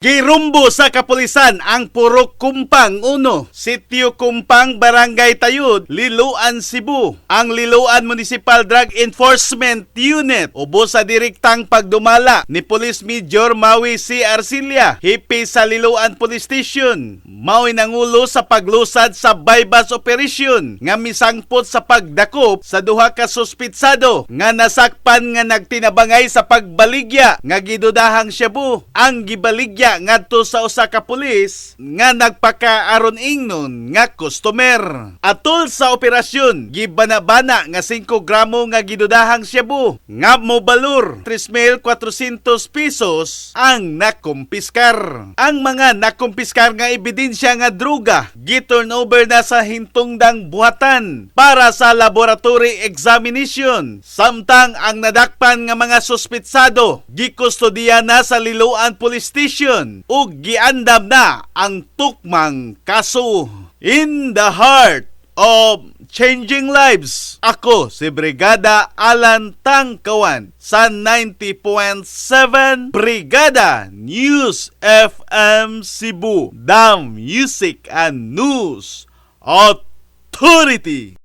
Girumbo sa kapulisan ang Purok Kumpang 1, Sitio Kumpang, Barangay Tayud, Liloan, Cebu. Ang Liloan Municipal Drug Enforcement Unit ubo sa direktang pagdumala ni Police Major Maui C. Arcilia, hipi sa Liloan Police Station. Maui nangulo sa paglusad sa bypass operation nga misangpot sa pagdakop sa duha ka suspitsado nga nasakpan nga nagtinabangay sa pagbaligya nga gidudahang Shabu. Ang gibaligya ngadto sa usa ka pulis nga nagpakaaron ingnon nga customer. Atol sa operasyon, gibanabana nga 5 gramo nga gidudahang Shabu nga mobalur 3,400 pesos ang nakumpiskar. Ang mga nakumpiskar nga ebidensya nga droga gi-turnover na sa hintungdang buhatan para sa laboratory examination. Samtang ang nadakpan nga mga suspitsado gikustodiya na sa Liloan Police Station ug giandam na ang tukmang kaso. In the heart of changing lives, ako si Brigada Alan Tangkawan sa 90.7 Brigada News FM Cebu, the Music and News Authority.